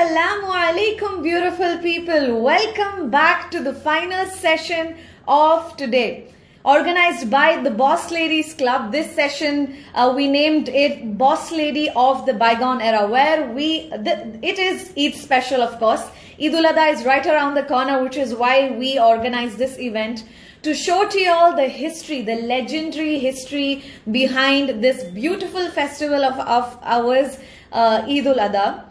Assalamu alaikum, beautiful people. Welcome back to the final session of today. Organized by the Boss Ladies Club. This session, we named it Boss Lady of the Bygone Era, where it is Eid special, of course. Eid-ul-Adha is right around the corner, which is why we organized this event to show to you all the history, the legendary history behind this beautiful festival of ours, Eid-ul-Adha.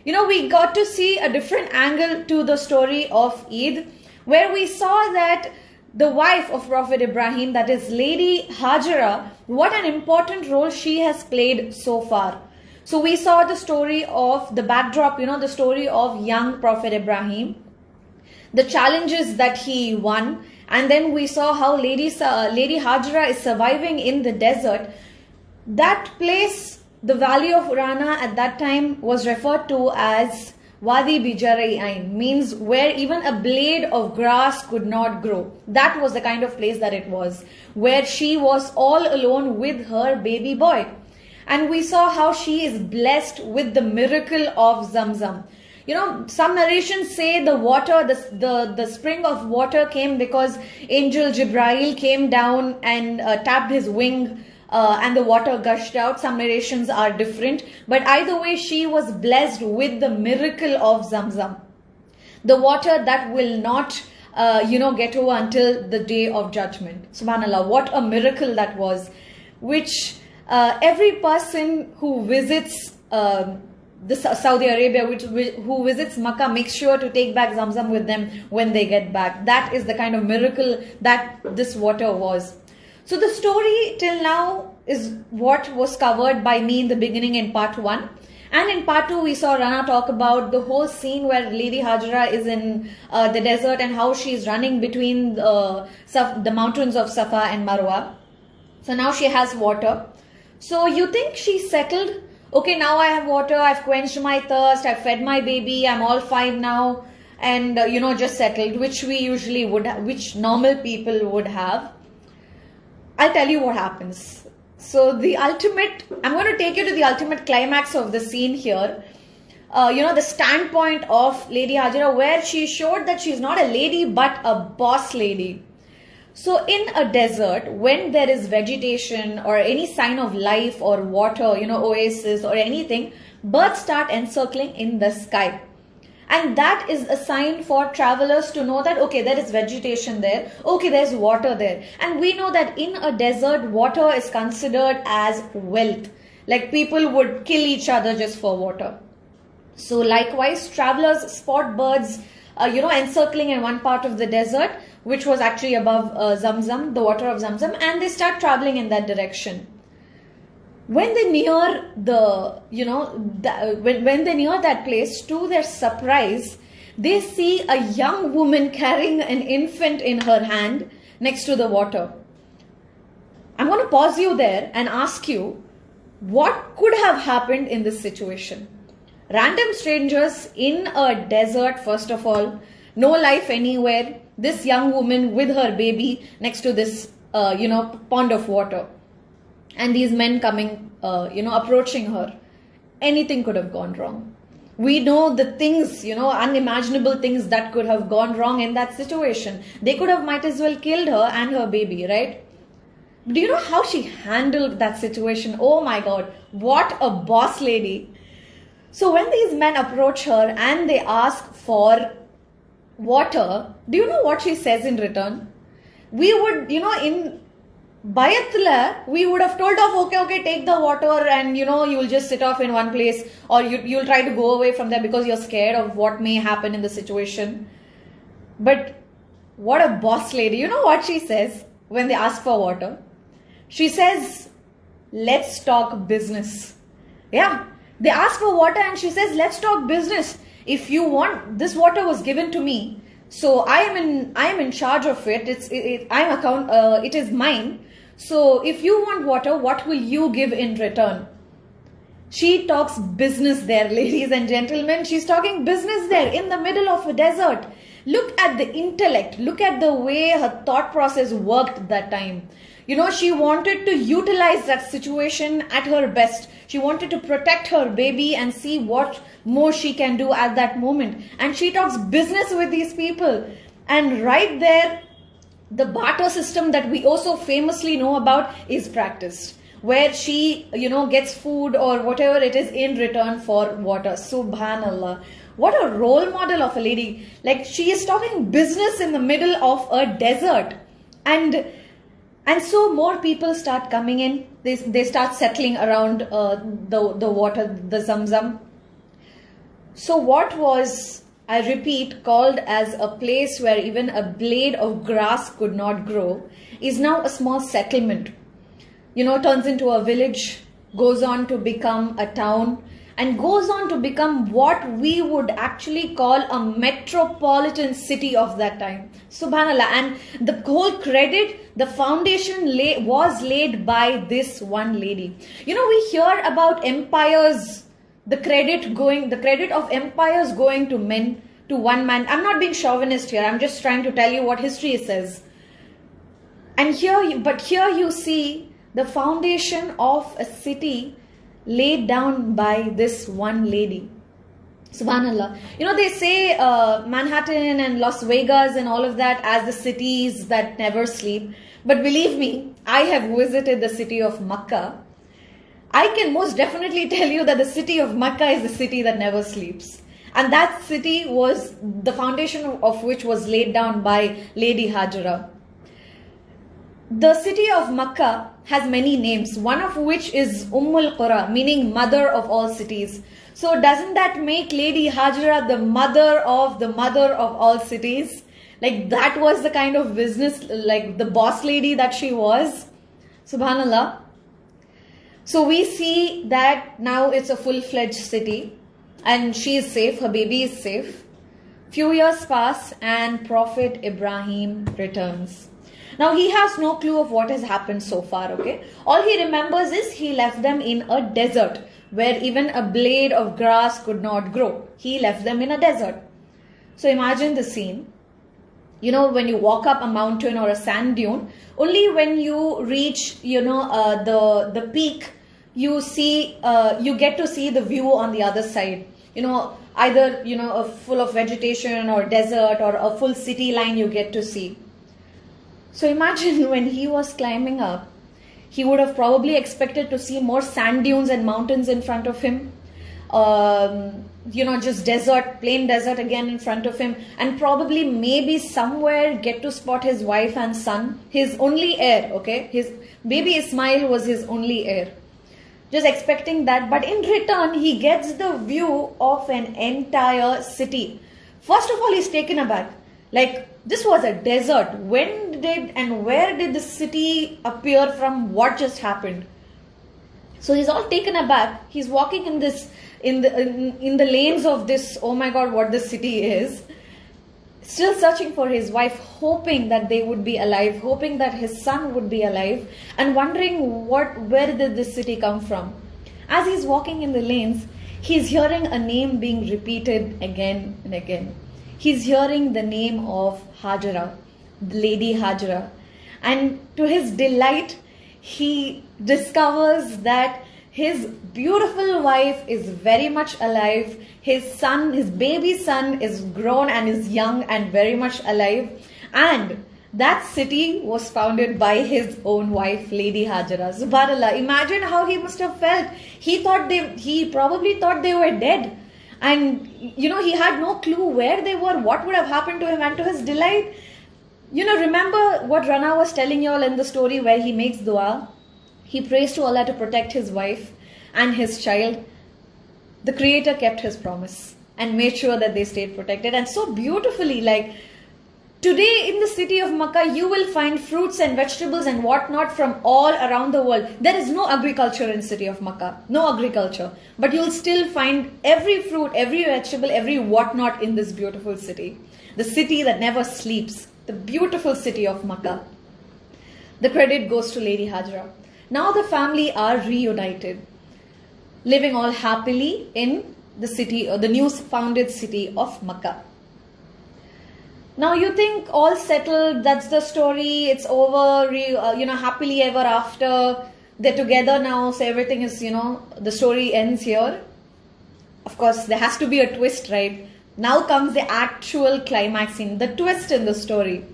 You know, we got to see a different angle to the story of Eid, where we saw that the wife of Prophet Ibrahim, that is Lady Hajara, what an important role she has played so far. So we saw the story of the backdrop, the story of young Prophet Ibrahim, the challenges that he won, and then we saw how Lady Hajara is surviving in the desert. That place, the valley of Urana at that time, was referred to as Wadi Bijarai Ain, means where even a blade of grass could not grow. That was the kind of place that it was, where she was all alone with her baby boy. And we saw how she is blessed with the miracle of Zamzam. You know, some narrations say the water, the spring of water came because Angel Jibrail came down and tapped his wing and the water gushed out. Some narrations are different. But either way, she was blessed with the miracle of Zamzam. The water that will not, get over until the day of judgment. Subhanallah, what a miracle that was. Which every person who visits Saudi Arabia, who visits Makkah, makes sure to take back Zamzam with them when they get back. That is the kind of miracle that this water was. So the story till now is what was covered by me in the beginning in part 1. And in part 2, we saw Rana talk about the whole scene where Lady Hajara is in the desert and how she is running between the mountains of Safa and Marwa. So now she has water. So you think she's settled? Okay, now I have water, I've quenched my thirst, I've fed my baby, I'm all fine now. And, just settled, which we usually would have, which normal people would have. I'll tell you what happens. So I'm going to take you to the ultimate climax of the scene here. The standpoint of Lady Hajara, where she showed that she's not a lady but a boss lady. So in a desert, when there is vegetation or any sign of life or water, oasis or anything, birds start encircling in the sky. And that is a sign for travelers to know that, okay, there is vegetation there. Okay, there's water there. And we know that in a desert, water is considered as wealth. Like people would kill each other just for water. So likewise, travelers spot birds, encircling in one part of the desert, which was actually above Zamzam, the water of Zamzam, and they start traveling in that direction. When they near when they near that place, to their surprise, they see a young woman carrying an infant in her hand next to the water. I'm going to pause you there and ask you, what could have happened in this situation? Random strangers in a desert, first of all, no life anywhere, this young woman with her baby next to this, pond of water. And these men coming, approaching her. Anything could have gone wrong. We know the things, unimaginable things that could have gone wrong in that situation. They could have might as well killed her and her baby, right? Do you know how she handled that situation? Oh my God, what a boss lady. So when these men approach her and they ask for water, do you know what she says in return? We would, in Bayatla, we would have told off, okay, take the water and, you'll just sit off in one place, or you'll try to go away from there because you're scared of what may happen in the situation. But what a boss lady. You know what she says when they ask for water? She says, let's talk business. Yeah, they ask for water and she says, let's talk business. If you want, this water was given to me, so I am in charge of it. It is mine. So if you want water, what will you give in return? She talks business there, ladies and gentlemen. She's talking business there in the middle of a desert. Look at the intellect. Look at the way her thought process worked that time. She wanted to utilize that situation at her best. She wanted to protect her baby and see what more she can do at that moment. And she talks business with these people. And right there, the barter system that we also famously know about is practiced, where she, gets food or whatever it is in return for water. Subhanallah. What a role model of a lady. Like, she is talking business in the middle of a desert. And so more people start coming in. They start settling around the water, the Zamzam. So what was, I repeat, called as a place where even a blade of grass could not grow is now a small settlement. Turns into a village, goes on to become a town, and goes on to become what we would actually call a metropolitan city of that time. Subhanallah. And the whole credit, the foundation was laid by this one lady. We hear about empires, the credit of empires going to men, to one man. I'm not being chauvinist here. I'm just trying to tell you what history says. And here you see the foundation of a city laid down by this one lady. Subhanallah. They say Manhattan and Las Vegas and all of that as the cities that never sleep. But believe me, I have visited the city of Makkah. I can most definitely tell you that the city of Makkah is the city that never sleeps. And that city was the foundation of which was laid down by Lady Hajra. The city of Makkah has many names, one of which is Ummul Qura, meaning mother of all cities. So doesn't that make Lady Hajra the mother of all cities? Like, that was the kind of business, like the boss lady that she was. Subhanallah. So we see that now it's a full-fledged city and she is safe, her baby is safe. Few years pass and Prophet Ibrahim returns. Now he has no clue of what has happened so far, okay? All he remembers is he left them in a desert where even a blade of grass could not grow. He left them in a desert. So imagine the scene. When you walk up a mountain or a sand dune, only when you reach, the peak, you get to see the view on the other side. Either, a full of vegetation or desert or a full city line you get to see. So imagine when he was climbing up, he would have probably expected to see more sand dunes and mountains in front of him. Just desert, plain desert again in front of him. And probably maybe somewhere get to spot his wife and son, his only heir, okay? His baby Ismail was his only heir. Just expecting that. But in return, he gets the view of an entire city. First of all, he's taken aback. Like, this was a desert. When did and where did the city appear from? What just happened? So he's all taken aback. He's walking in the lanes of this, oh my God, what this city is. Still searching for his wife, hoping that they would be alive, hoping that his son would be alive, and wondering where did this city come from. As he's walking in the lanes, he's hearing a name being repeated again and again. He's hearing the name of Hajra, Lady Hajra. And to his delight, he discovers that his beautiful wife is very much alive. His son, his baby son is grown and is young and very much alive. And that city was founded by his own wife, Lady Hajra. Subhanallah, imagine how he must have felt. He probably thought they were dead. And, he had no clue where they were, what would have happened to him. And to his delight, remember what Rana was telling you all in the story where he makes dua? He prays to Allah to protect his wife and his child. The Creator kept his promise and made sure that they stayed protected. And so beautifully, like, today in the city of Makkah, you will find fruits and vegetables and whatnot from all around the world. There is no agriculture in the city of Makkah. No agriculture. But you'll still find every fruit, every vegetable, every whatnot in this beautiful city. The city that never sleeps. The beautiful city of Makkah. The credit goes to Lady Hajra. Now the family are reunited, living all happily in the city, or the new founded city of Makkah. Now you think all settled, that's the story, it's over, happily ever after, they're together now, so everything is, the story ends here. Of course, there has to be a twist, right? Now comes the actual climax scene, the twist in the story.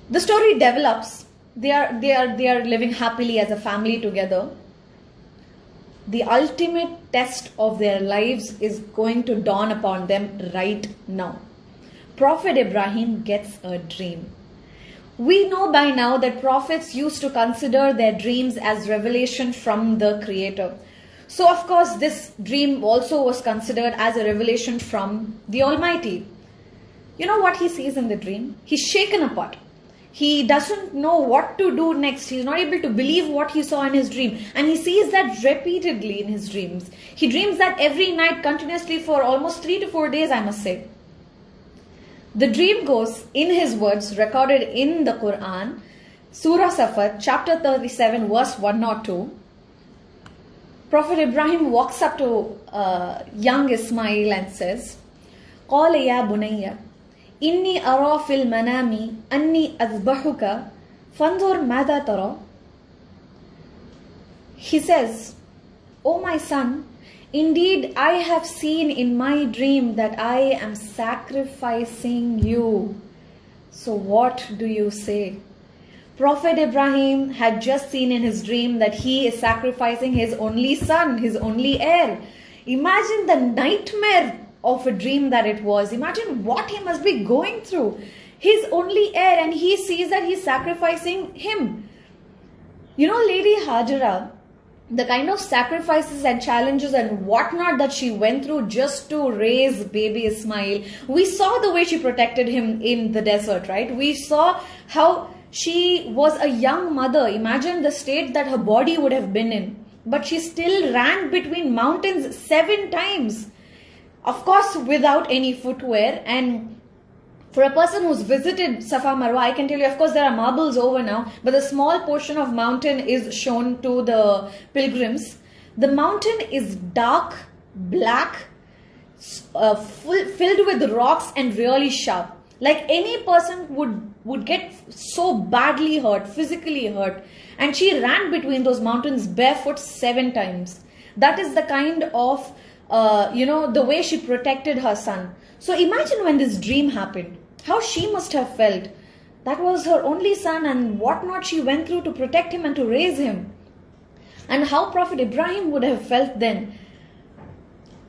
The story develops. They are living happily as a family together. The ultimate test of their lives is going to dawn upon them right now. Prophet Ibrahim gets a dream. We know by now that prophets used to consider their dreams as revelation from the Creator. So of course this dream also was considered as a revelation from the Almighty. You know what he sees in the dream? He's shaken apart. He doesn't know what to do next. He's not able to believe what he saw in his dream. And he sees that repeatedly in his dreams. He dreams that every night continuously for almost 3 to 4 days, I must say. The dream goes in his words recorded in the Quran, Surah Safar, chapter 37, verse 102. Prophet Ibrahim walks up to young Ismail and says, قَالَ يَا بُنَيَّ إِنِّي أَرَى فِي الْمَنَامِ أَنِّي أَذْبَحُكَ فَانْظُرْ مَاذَا تَرَى. He says, "O my son, indeed I have seen in my dream that I am sacrificing you. So what do you say?" Prophet Ibrahim had just seen in his dream that he is sacrificing his only son, his only heir. Imagine the nightmare of a dream that it was. Imagine what he must be going through. His only heir, and he sees that he's sacrificing him. You know, Lady Hajara, the kind of sacrifices and challenges and whatnot that she went through just to raise baby Ismail. We saw the way she protected him in the desert, right? We saw how she was a young mother. Imagine the state that her body would have been in. But she still ran between mountains 7 times. Of course, without any footwear. And for a person who's visited Safa Marwa, I can tell you, of course, there are marbles over now, but a small portion of mountain is shown to the pilgrims. The mountain is dark, black, filled with rocks and really sharp. Like any person would get so badly hurt, physically hurt. And she ran between those mountains barefoot 7 times. That is the kind of, the way she protected her son. So imagine when this dream happened, how she must have felt. That was her only son and whatnot she went through to protect him and to raise him. And how Prophet Ibrahim would have felt then.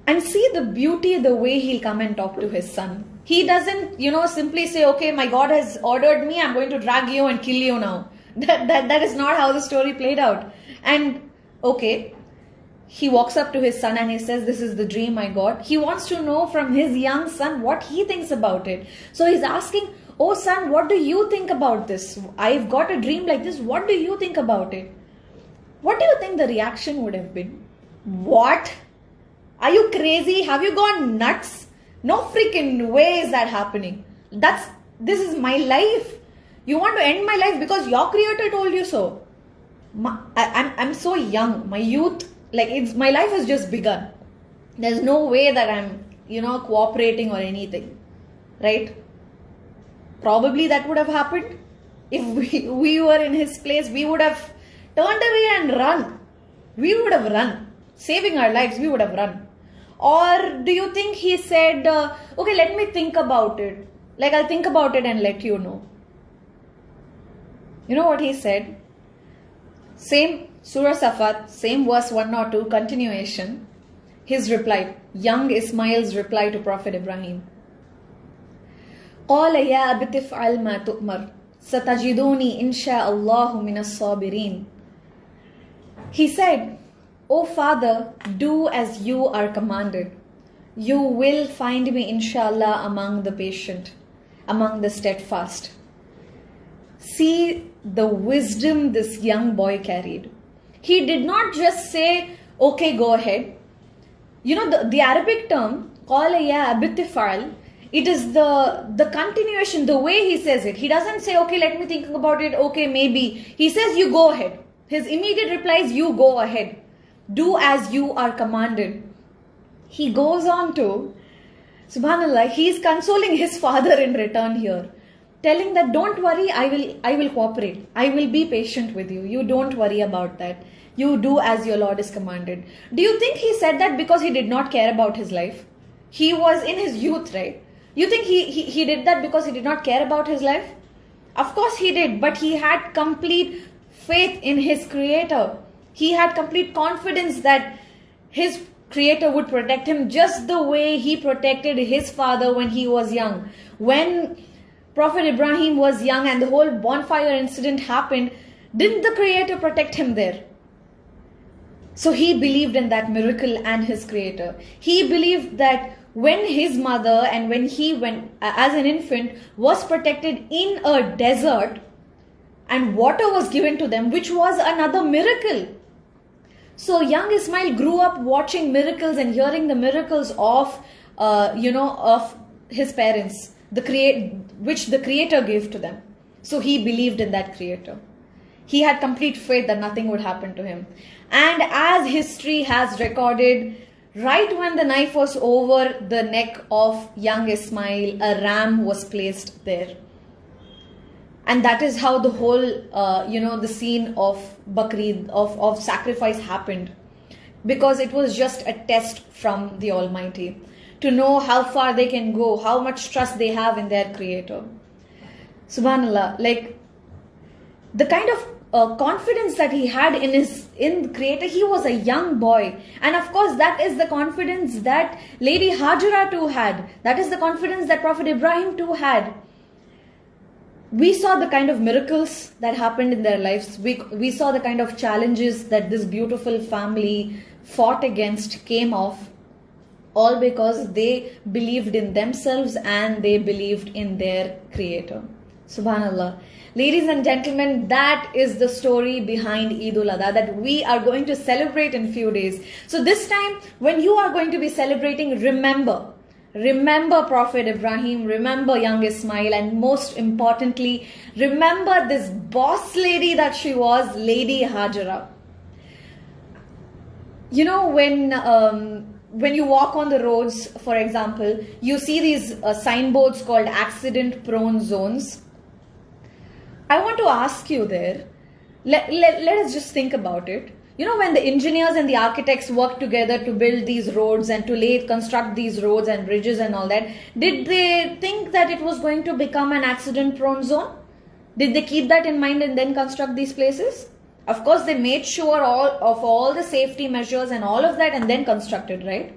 And see the beauty, the way he'll come and talk to his son. He doesn't, simply say, okay, my God has ordered me, I'm going to drag you and kill you now. That is not how the story played out. And, okay, he walks up to his son and he says, this is the dream I got. He wants to know from his young son what he thinks about it. So he's asking, oh son, what do you think about this? I've got a dream like this. What do you think about it? What do you think the reaction would have been? What? Are you crazy? Have you gone nuts? No freaking way is that happening. This is my life. You want to end my life because your creator told you so. I'm so young. My youth, my life has just begun. There's no way that I'm, cooperating or anything. Right? Probably that would have happened. If we were in his place, we would have turned away and run. We would have run. Saving our lives, we would have run. Or do you think he said, okay, let me think about it. I'll think about it and let you know. You know what he said? Same Surah Safat, same verse 102, continuation. His reply, young Ismail's reply to Prophet Ibrahim. قَالَ يَا أَبَتِ افْعَلْ مَا تُؤْمَرْ سَتَجِدُونِي إِنْ شَاءَ اللَّهُ مِنَ الصَّابِرِينَ. He said, O Father, do as you are commanded. You will find me, inshallah, among the patient, among the steadfast. See the wisdom this young boy carried. He did not just say, okay, go ahead. The Arabic term, قَالَ يَا أَبِتِ افْعَلْ, it is the continuation, the way he says it. He doesn't say, okay, let me think about it, okay, maybe. He says, you go ahead. His immediate reply is, you go ahead. Do as you are commanded. He goes on to Subhanallah, he is consoling his father in return here, telling that don't worry, I will cooperate. I will be patient with you. You don't worry about that. You do as your Lord is commanded. Do you think he said that because he did not care about his life? He was in his youth, right? You think he did that because he did not care about his life? Of course he did, but he had complete faith in his Creator. He had complete confidence that his Creator would protect him just the way he protected his father when he was young. When Prophet Ibrahim was young and the whole bonfire incident happened, didn't the Creator protect him there? So he believed in that miracle and his Creator. He believed that when his mother and when he went as an infant was protected in a desert and water was given to them, which was another miracle. So young Ismail grew up watching miracles and hearing the miracles of, of his parents, which the Creator gave to them. So he believed in that Creator. He had complete faith that nothing would happen to him. And as history has recorded, right when the knife was over the neck of young Ismail, a ram was placed there. And that is how the whole, the scene of Bakrid, of sacrifice happened. Because it was just a test from the Almighty to know how far they can go, how much trust they have in their Creator. Subhanallah, like the kind of confidence that he had in the Creator. He was a young boy, and of course that is the confidence that Lady Hajara too had. That is the confidence that Prophet Ibrahim too had. We saw the kind of miracles that happened in their lives. We saw the kind of challenges that this beautiful family fought against, came off, all because they believed in themselves and they believed in their Creator. Subhanallah. Ladies and gentlemen, that is the story behind Eid ul-Adha that we are going to celebrate in few days. So this time, when you are going to be celebrating, remember Prophet Ibrahim, remember young Ismail, and most importantly, remember this boss lady that she was, Lady Hajara. You know, when you walk on the roads, for example, you see these signboards called accident-prone zones. I want to ask you there, let us just think about it. You know, when the engineers and the architects worked together to build these roads and to construct these roads and bridges and all that, did they think that it was going to become an accident-prone zone? Did they keep that in mind and then construct these places? Of course, they made sure of all the safety measures and all of that and then constructed, right?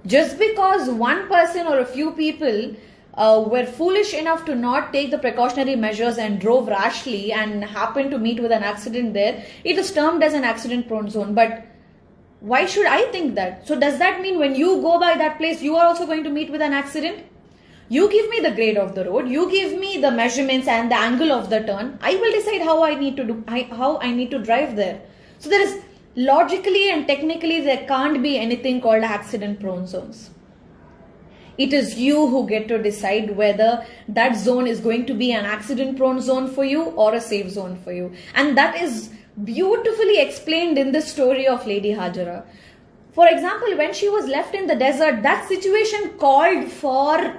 Just because one person or a few people were foolish enough to not take the precautionary measures and drove rashly and happened to meet with an accident there, it is termed as an accident-prone zone. But why should I think that? So does that mean when you go by that place, you are also going to meet with an accident? You give me the grade of the road, you give me the measurements and the angle of the turn. I will decide how I need to drive there. So there is logically and technically there can't be anything called accident-prone zones. It is you who get to decide whether that zone is going to be an accident-prone zone for you or a safe zone for you. And that is beautifully explained in the story of Lady Hajara. For example, when she was left in the desert, that situation called for,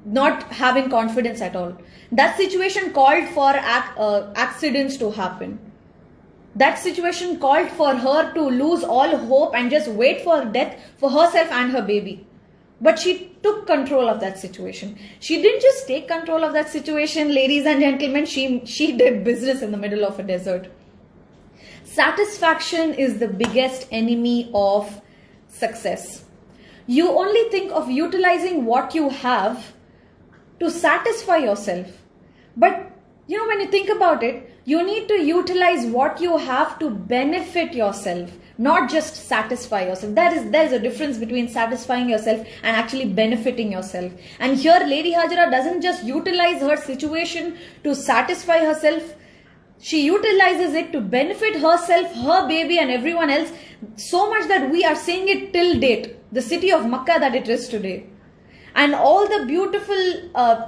not having confidence at all. That situation called for accidents to happen. That situation called for her to lose all hope and just wait for death for herself and her baby. But she took control of that situation. She didn't just take control of that situation, ladies and gentlemen. She did business in the middle of a desert. Satisfaction is the biggest enemy of success. You only think of utilizing what you have to satisfy yourself. But you know, when you think about it, you need to utilize what you have to benefit yourself, not just satisfy yourself. There is a difference between satisfying yourself and actually benefiting yourself. And here Lady Hajara doesn't just utilize her situation to satisfy herself. She utilizes it to benefit herself, her baby and everyone else, so much that we are seeing it till date, the city of Makkah that it is today. And all the beautiful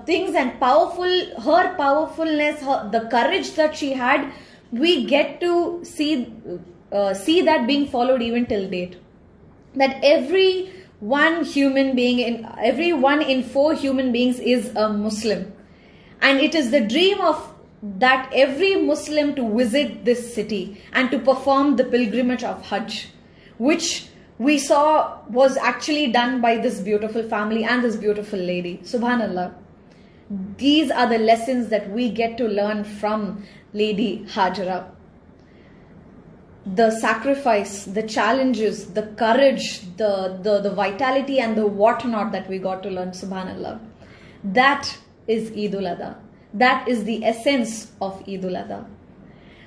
things and her powerfulness, the courage that she had, we get to see that being followed even till date. that every one in 4 human beings is a Muslim. And it is the dream of that every Muslim to visit this city and to perform the pilgrimage of Hajj, which we saw was actually done by this beautiful family and this beautiful lady. Subhanallah. These are the lessons that we get to learn from Lady Hajra. The sacrifice, the challenges, the courage, the vitality and the whatnot that we got to learn, subhanallah. That is Eidul Adha. That is the essence of Eidul Adha.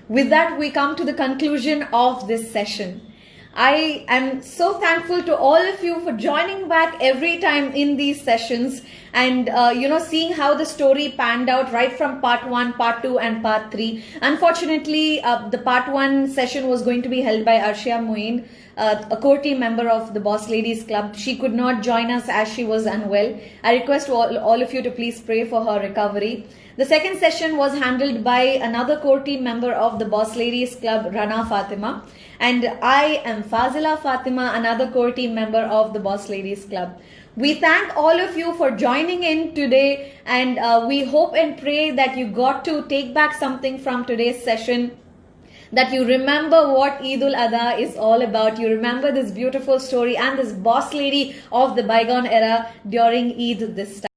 With that, we come to the conclusion of this session. I am so thankful to all of you for joining back every time in these sessions and, seeing how the story panned out right from part 1, part 2 and part 3. Unfortunately, the part 1 session was going to be held by Arshia Moeen, a core team member of the Boss Ladies Club. She could not join us as she was unwell. I request all of you to please pray for her recovery. The second session was handled by another core team member of the Boss Ladies Club, Rana Fatima. And I am Fazila Fatima, another core team member of the Boss Ladies Club. We thank all of you for joining in today, and we hope and pray that you got to take back something from today's session, that you remember what Eidul Adha is all about. You remember this beautiful story and this boss lady of the bygone era during Eid this time.